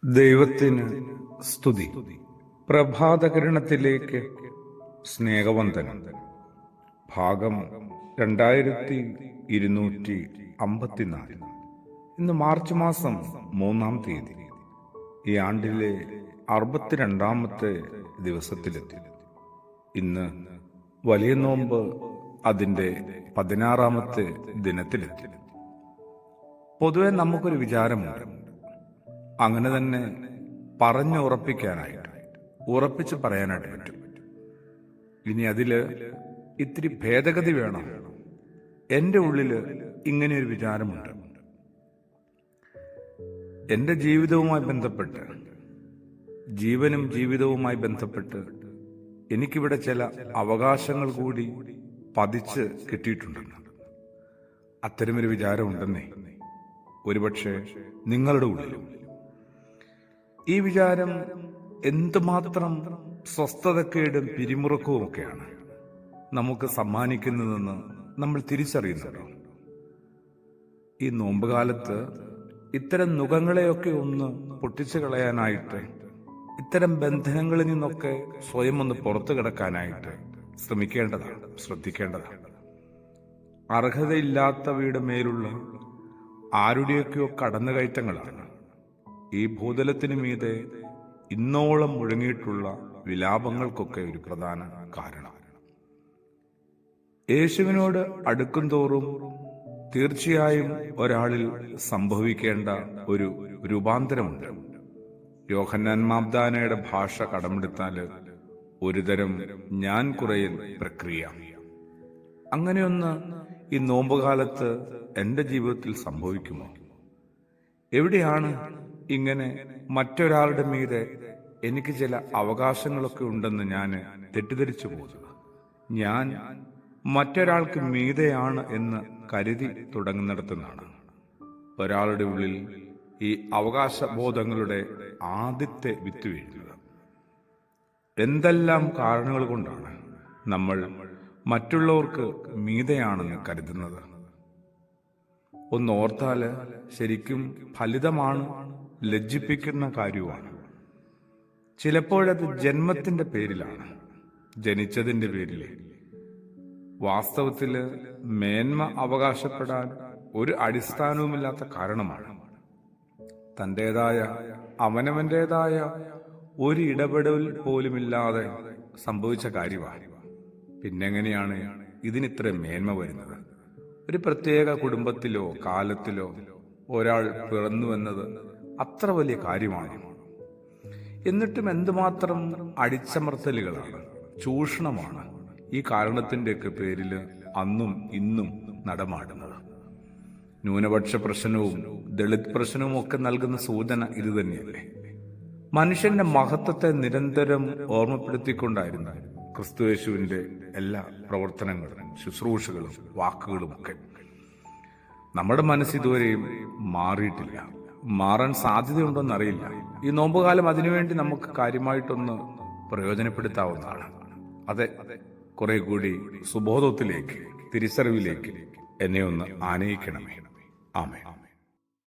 ദൈവത്തിന് സ്തുതി. പ്രഭാതകിരണത്തിലേക്ക് സ്നേഹവന്ദനം. ഭാഗം 2254. ഇന്ന് മാർച്ച് മാസം 3-ാം തീയതി. ഈ ആണ്ടിലെ 62-ാമത്തെ ദിവസത്തിലെത്തി. ഇന്ന് വലിയ നോമ്പ് അതിൻ്റെ 16-ാമത്തെ ദിനത്തിലെത്തി. പൊതുവെ നമുക്കൊരു വിചാരമുണ്ട്, അങ്ങനെ തന്നെ പറഞ്ഞുറപ്പിക്കാനായിട്ട്, ഉറപ്പിച്ച് പറയാനായിട്ട് പറ്റും. ഇനി അതില് ഇത്തിരി ഭേദഗതി വേണം. എൻ്റെ ഉള്ളില് ഇങ്ങനെയൊരു വിചാരമുണ്ട്. എൻ്റെ ജീവിതവുമായി ബന്ധപ്പെട്ട്, ജീവനും ജീവിതവുമായി ബന്ധപ്പെട്ട് എനിക്കിവിടെ ചില അവകാശങ്ങൾ കൂടി പതിച്ച് കിട്ടിയിട്ടുണ്ടെന്ന്. അത്തരമൊരു വിചാരമുണ്ടെന്നേ ഒരുപക്ഷെ നിങ്ങളുടെ ഉള്ളിലും. ഈ വിചാരം എന്തുമാത്രം സ്വസ്ഥതക്കേടും പിരിമുറുക്കവുമൊക്കെയാണ് നമുക്ക് സമ്മാനിക്കുന്നതെന്ന് നമ്മൾ തിരിച്ചറിയുന്നുണ്ടോ? ഈ നോമ്പുകാലത്ത് ഇത്തരം നുഖങ്ങളെയൊക്കെ ഒന്ന് പൊട്ടിച്ചു കളയാനായിട്ട്, ഇത്തരം ബന്ധനങ്ങളിൽ നിന്നൊക്കെ സ്വയം ഒന്ന് പുറത്തു കിടക്കാനായിട്ട് ശ്രമിക്കേണ്ടതാണ്, ശ്രദ്ധിക്കേണ്ടതാണ്. അർഹതയില്ലാത്തവയുടെ മേലുള്ള ആരുടെയൊക്കെയോ കടന്നുകയറ്റങ്ങളാണ് ഈ ഭൂതലത്തിനു മീതെ ഇന്നോളം മുഴങ്ങിയിട്ടുള്ള വിലാപങ്ങൾക്കൊക്കെ ഒരു പ്രധാന കാരണം. യേശുവിനോട് അടുക്കും തോറും തീർച്ചയായും ഒരാളിൽ സംഭവിക്കേണ്ട ഒരു രൂപാന്തരമുണ്ട്. യോഹന്നാൻ മാബ്ദാനയുടെ ഭാഷ കടമെടുത്താല് ഒരുതരം ഞാൻ കുറയൽ പ്രക്രിയ. അങ്ങനെയൊന്ന് ഈ നോമ്പുകാലത്ത് എൻ്റെ ജീവിതത്തിൽ സംഭവിക്കുമോ? എവിടെയാണ് ഇങ്ങനെ മറ്റൊരാളുടെ മീതെ എനിക്ക് ചില അവകാശങ്ങളൊക്കെ ഉണ്ടെന്ന് ഞാൻ തെറ്റിദ്ധരിച്ചു പോകുന്നത്? ഞാൻ മറ്റൊരാൾക്ക് മീതെയാണ് എന്ന് കരുതി തുടങ്ങുന്നിടത്തുനിന്നാണ് ഒരാളുടെ ഉള്ളിൽ ഈ അവകാശബോധങ്ങളുടെ ആദ്യത്തെ വിത്ത് വീഴുന്നത്. എന്തെല്ലാം കാരണങ്ങൾ കൊണ്ടാണ് നമ്മൾ മറ്റുള്ളവർക്ക് മീതെയാണെന്ന് കരുതുന്നത്? ഒന്ന് ഓർത്താല് ശരിക്കും ഫലിതമാണ്, ലജ്ജിപ്പിക്കുന്ന കാര്യമാണ്. ചിലപ്പോഴത് ജന്മത്തിന്റെ പേരിലാണ്, ജനിച്ചതിന്റെ പേരില്. വാസ്തവത്തില് മേന്മ അവകാശപ്പെടാൻ ഒരു അടിസ്ഥാനവുമില്ലാത്ത കാരണമാണ്. തൻ്റെതായ അവനവൻ്റെതായ ഒരു ഇടപെടൽ പോലുമില്ലാതെ സംഭവിച്ച കാര്യമാണ്. പിന്നെങ്ങനെയാണ് ഇതിനിത്ര മേന്മ വരുന്നത്? ഒരു പ്രത്യേക കുടുംബത്തിലോ കാലത്തിലോ ഒരാൾ പിറന്നുവെന്നത് അത്ര വലിയ കാര്യമാണ്. എന്നിട്ടും എന്തുമാത്രം അടിച്ചമർത്തലുകളാണ്, ചൂഷണമാണ് ഈ കാരണത്തിൻ്റെയൊക്കെ പേരിൽ അന്നും ഇന്നും നടമാടുന്നത്. ന്യൂനപക്ഷ പ്രശ്നവും ദളിത് പ്രശ്നവും ഒക്കെ നൽകുന്ന സൂചന ഇത് തന്നെയല്ലേ? മനുഷ്യന്റെ മഹത്വത്തെ നിരന്തരം ഓർമ്മപ്പെടുത്തിക്കൊണ്ടായിരുന്നു ക്രിസ്തുയേശുവിന്റെ എല്ലാ പ്രവർത്തനങ്ങളും, ശുശ്രൂഷകളും, വാക്കുകളുമൊക്കെ. നമ്മുടെ മനസ്സ് ഇതുവരെയും മാറിയിട്ടില്ല. മാറാൻ സാധ്യതയുണ്ടോന്നറിയില്ല. ഈ നോമ്പുകാലം അതിനുവേണ്ടി നമുക്ക് കാര്യമായിട്ടൊന്ന് പ്രയോജനപ്പെടുത്താവുന്നതാണ്. അതെ, കുറെ കൂടി സുബോധത്തിലേക്ക്, തിരിച്ചറിവിലേക്ക് എന്നെ ഒന്ന് ആനയിക്കണമേ. ആമേൻ.